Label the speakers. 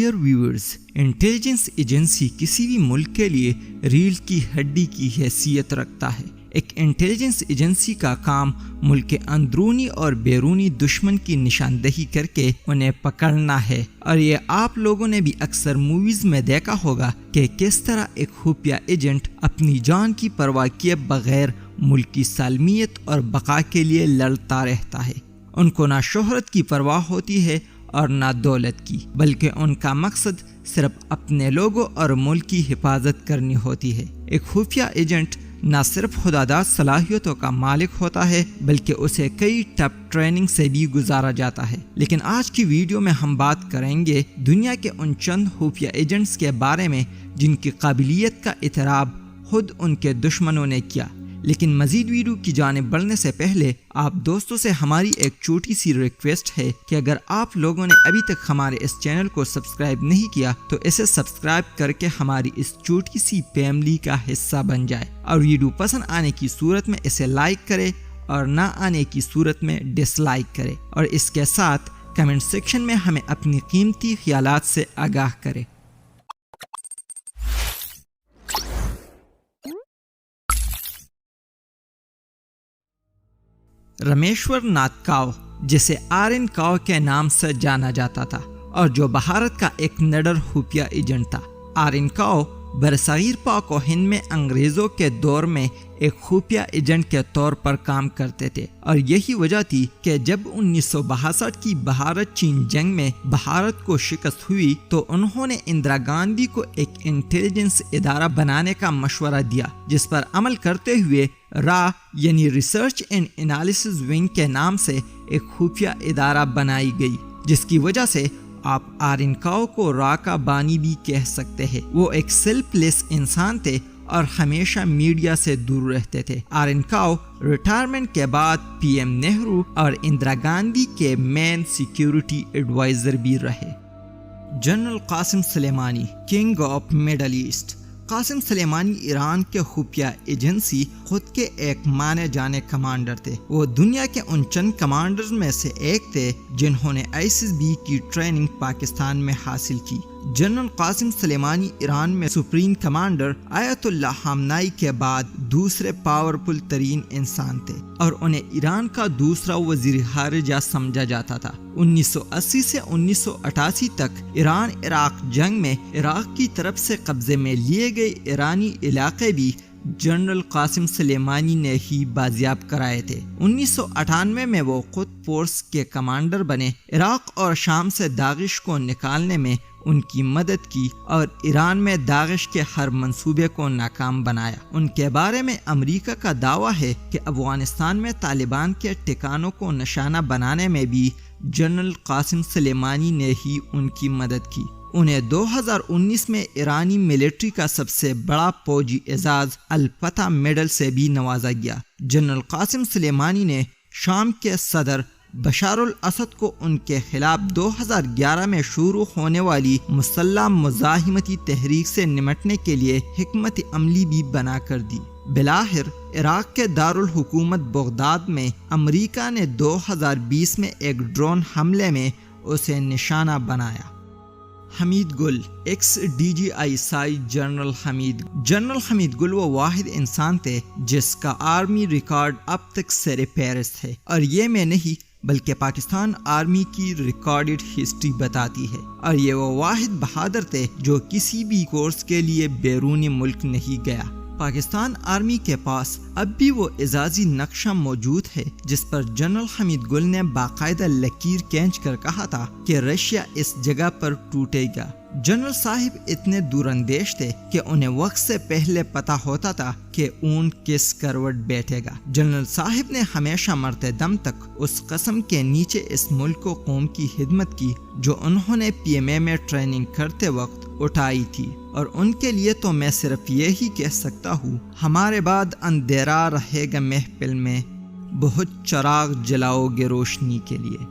Speaker 1: Dear viewers, intelligence agency کسی بھی ملک کے لیے ریڑھ کی ہڈی کی حیثیت رکھتا ہے۔ ایک انٹیلیجنس ایجنسی کا کام ملک کے اندرونی اور بیرونی دشمن کی نشاندہی کر کے انہیں پکڑنا ہے، اور یہ آپ لوگوں نے بھی اکثر موویز میں دیکھا ہوگا کہ کس طرح ایک خفیہ ایجنٹ اپنی جان کی پرواہ کیے بغیر ملک کی سالمیت اور بقا کے لیے لڑتا رہتا ہے۔ ان کو نہ شہرت کی پرواہ ہوتی ہے اور نہ دولت کی، بلکہ ان کا مقصد صرف اپنے لوگوں اور ملک کی حفاظت کرنی ہوتی ہے۔ ایک خفیہ ایجنٹ نہ صرف خداداد صلاحیتوں کا مالک ہوتا ہے، بلکہ اسے کئی ٹف ٹریننگ سے بھی گزارا جاتا ہے۔ لیکن آج کی ویڈیو میں ہم بات کریں گے دنیا کے ان چند خفیہ ایجنٹس کے بارے میں جن کی قابلیت کا اعتراف خود ان کے دشمنوں نے کیا۔ لیکن مزید ویڈیو کی جانب بڑھنے سے پہلے آپ دوستوں سے ہماری ایک چھوٹی سی ریکویسٹ ہے کہ اگر آپ لوگوں نے ابھی تک ہمارے اس چینل کو سبسکرائب نہیں کیا تو اسے سبسکرائب کر کے ہماری اس چھوٹی سی فیملی کا حصہ بن جائے، اور ویڈیو پسند آنے کی صورت میں اسے لائک کرے اور نہ آنے کی صورت میں ڈس لائک کرے، اور اس کے ساتھ کمنٹ سیکشن میں ہمیں اپنی قیمتی خیالات سے آگاہ کرے۔ رمیشور ناتھ کاو، جسے آرین کاو کے نام سے جانا جاتا تھا اور جو بھارت کا ایک نڈر خفیہ ایجنٹ تھا۔ آرین کاو برصغیر پاک و ہند میں انگریزوں کے دور میں ایک خفیہ ایجنٹ کے طور پر کام کرتے تھے، اور یہی وجہ تھی کہ جب 1962 کی بھارت چین جنگ میں بھارت کو شکست ہوئی تو انہوں نے اندرا گاندھی کو ایک انٹیلیجنس ادارہ بنانے کا مشورہ دیا، جس پر عمل کرتے ہوئے را یعنی ریسرچ اینڈ انالیسز ونگ کے نام سے ایک خفیہ ادارہ بنائی گئی، جس کی وجہ سے آپ آرین کاو کو را کا بانی بھی کہہ سکتے ہیں۔ وہ ایک سیلف لیس انسان تھے اور ہمیشہ میڈیا سے دور رہتے تھے۔ آرین کاو ریٹائرمنٹ کے بعد پی ایم نہرو اور اندرا گاندھی کے مین سیکیورٹی ایڈوائزر بھی رہے۔ General Qasem Soleimani, king of Middle East. Qasem Soleimani Iran کے خفیہ ایجنسی خود کے ایک مانے جانے کمانڈر تھے۔ وہ دنیا کے ان چند کمانڈرز میں سے ایک تھے جنہوں نے ISIS-B کی ٹریننگ پاکستان میں حاصل کی۔ جنرل قاسم سلیمانی ایران میں سپریم کمانڈر آیت اللہ خامنائی کے بعد دوسرے پاورفل ترین انسان تھے، اور انہیں ایران کا دوسرا وزیر خارجہ سمجھا جاتا تھا۔ 1980 سے 1988 تک ایران عراق جنگ میں عراق کی طرف سے قبضے میں لیے گئے ایرانی علاقے بھی جنرل قاسم سلیمانی نے ہی بازیاب کرائے تھے۔ 1998 میں وہ خود فورس کے کمانڈر بنے، عراق اور شام سے داعش کو نکالنے میں ان کی مدد کی اور ایران میں داعش کے ہر منصوبے کو ناکام بنایا۔ ان کے بارے میں امریکہ کا دعویٰ ہے کہ افغانستان میں طالبان کے ٹھکانوں کو نشانہ بنانے میں بھی جنرل قاسم سلیمانی نے ہی ان کی مدد کی۔ انہیں 2019 میں ایرانی ملٹری کا سب سے بڑا فوجی اعزاز الفتح میڈل سے بھی نوازا گیا۔ جنرل قاسم سلیمانی نے شام کے صدر بشار الاسد کو ان کے خلاف 2011 میں شروع ہونے والی مسلح مزاحمتی تحریک سے نمٹنے کے لیے حکمت عملی بھی بنا کر دی۔ بالآخر عراق کے دارالحکومت بغداد میں امریکہ نے 2020 میں ایک ڈرون حملے میں اسے نشانہ بنایا۔ حمید گل، ایکس DGI جنرل حمید گل وہ واحد انسان تھے جس کا آرمی ریکارڈ اب تک سر فہرست ہے، اور یہ میں نہیں بلکہ پاکستان آرمی کی ریکارڈڈ ہسٹری بتاتی ہے، اور یہ وہ واحد بہادر تھے جو کسی بھی کورس کے لیے بیرونی ملک نہیں گیا۔ پاکستان آرمی کے پاس اب بھی وہ اعزازی نقشہ موجود ہے جس پر جنرل حمید گل نے باقاعدہ لکیر کھینچ کر کہا تھا کہ رشیا اس جگہ پر ٹوٹے گا۔ جنرل صاحب اتنے دور اندیش تھے کہ انہیں وقت سے پہلے پتا ہوتا تھا کہ اونٹ کس کروٹ بیٹھے گا۔ جنرل صاحب نے ہمیشہ مرتے دم تک اس قسم کے نیچے اس ملک و قوم کی خدمت کی جو انہوں نے PMA میں ٹریننگ کرتے وقت اٹھائی تھی، اور ان کے لیے تو میں صرف یہی کہہ سکتا ہوں، ہمارے بعد اندھیرا رہے گا محفل میں، بہت چراغ جلاؤ گے روشنی کے لیے۔